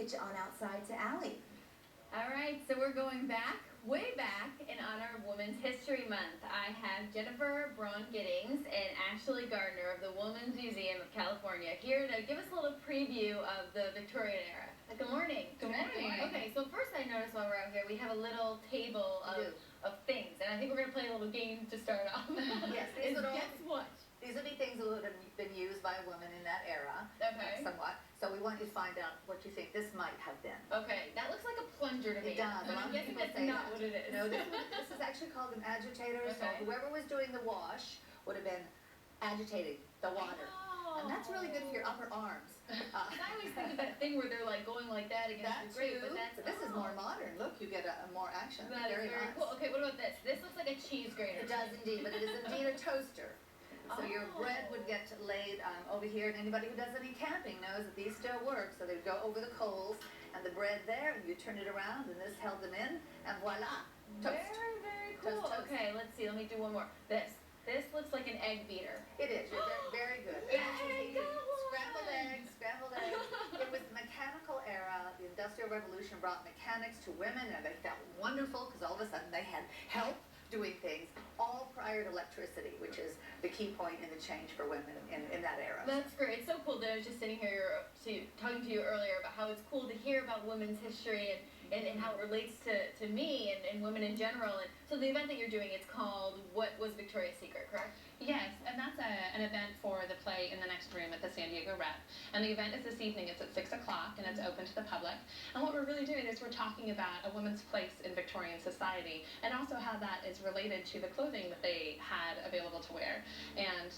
get you on outside to Allie. All right, so we're going back, way back, in honor of Women's History Month. I have Jennifer Braun-Giddings and Ashley Gardner of the Women's Museum of California here to give us a little preview of the Victorian era. Good morning. Good morning. Okay, so first I noticed while we're out here, we have a little table of things, and I think we're going to play a little game to start off. Yes, these would all guess what? These would be things that would have been used by a woman in that era, Okay. somewhat. So we want you to find out what you think this might have been. Okay, that looks like a plunger to me. It does. A lot I'm of guessing people that's say not that. what it is. No, this is actually called an agitator. So Okay. whoever was doing the wash would have been agitating the water. Oh. And that's really good for your upper arms. I always think of that thing where they're like going like that against That the grate, too. but that's But this is more modern. Look, you get a more action. That is very nice. cool. Okay, what about this? This looks like a cheese grater. It does indeed, but it is indeed a toaster. So your bread would get laid over here, and anybody who does any camping knows that these still work. So they'd go over the coals, and the bread there, and you turn it around, and this held them in, and voila, toast. Very, very cool. Toast, toast. Okay, let's see. Let me do one more. This looks like an egg beater. It is. You're very good. Scrambled eggs, scrambled eggs. It was the mechanical era. The Industrial Revolution brought mechanics to women, and they felt wonderful because all of a sudden they had help doing things, all prior to electricity, which is the key point in the change for women in that era. That's great. It's so cool that I was just sitting here talking to you earlier about how it's cool to hear about women's history and how it relates to me and women in general. And so the event that you're doing, it's called What Was Victoria's Secret, correct? Yes, and that's an event for the play in the next room at the San Diego Rep. And the event is this evening. It's at 6 o'clock, and it's open to the public. And what we're really doing is we're talking about a woman's place in Victorian society, and also how that is related to the clothing that they had available to wear. And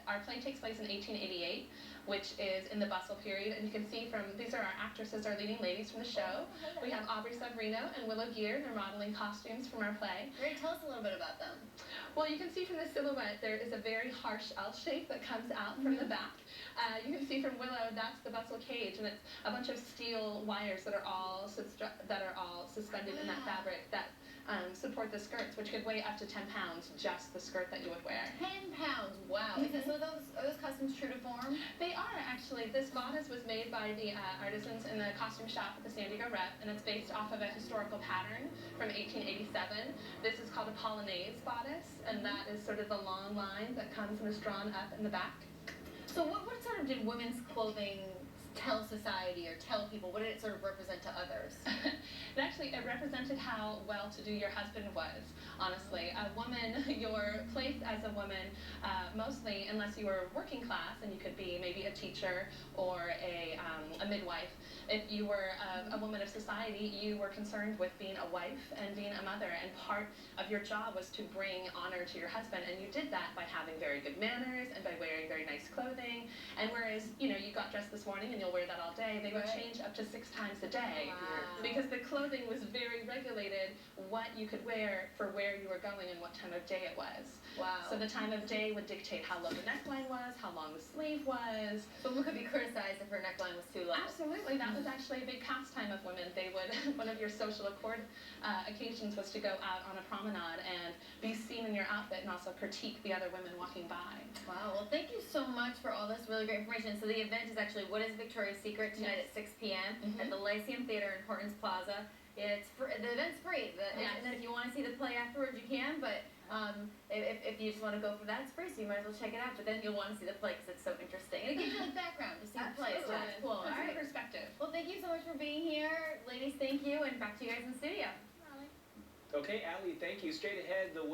our play takes place in 1888, which is in the bustle period. And you can see these are our actresses, our leading ladies from the show. We have Aubrey Severino and Willow Gear. They're modeling costumes from our play. Great. Tell us a little bit about them. Well, you can see from the silhouette there is a very harsh L shape that comes out from the back. You can see from Willow, that's the bustle cage, and it's a bunch of steel wires that are all suspended in that fabric that support the skirts, which could weigh up to 10 pounds, just the skirt that you would wear. 10 pounds, wow. So are those costumes true to form? They are, actually. This bodice was made by the artisans in the costume shop at the San Diego Rep, and it's based off of a historical pattern from 1887. This is called a polonaise bodice, and that is sort of the long line that comes and is drawn up in the back. So what sort of did women's clothing tell society or tell people? What did it sort of represent to others? It represented how well-to-do your husband was, honestly. A woman, your place as a woman, mostly, unless you were working class, and you could be maybe a teacher or a midwife. If you were a woman of society, you were concerned with being a wife and being a mother, and part of your job was to bring honor to your husband, and you did that by having very good manners and by wearing very nice clothing. And whereas, you got dressed this morning and you'll wear that all day, they would change up to 6 times a day. Wow. Because the clothing was very regulated what you could wear for where you were going and what time of day it was. Wow. So the time of day would dictate how low the neckline was, how long the sleeve was. So women could be criticized if her neckline was too low. Absolutely. That was actually a big pastime of women. They would, one of your social occasions was to go out on a promenade and be seen in your outfit and also critique the other women walking by. Wow. Well, thank you so much for all this really great information. So the event is actually What is Victoria's Secret tonight at 6 p.m. at the Lyceum Theater in Hortons Plaza. The event's free. And then if you want to see the play afterwards, you can. But if you just want to go for that, it's free. So you might as well check it out. But then you'll want to see the play because it's so interesting. And it gives you the background to see the play. So that's cool. All right. Perspective. Well, thank you so much for being here. Ladies, thank you. And back to you guys in the studio. Okay, Allie, thank you. Straight ahead, the way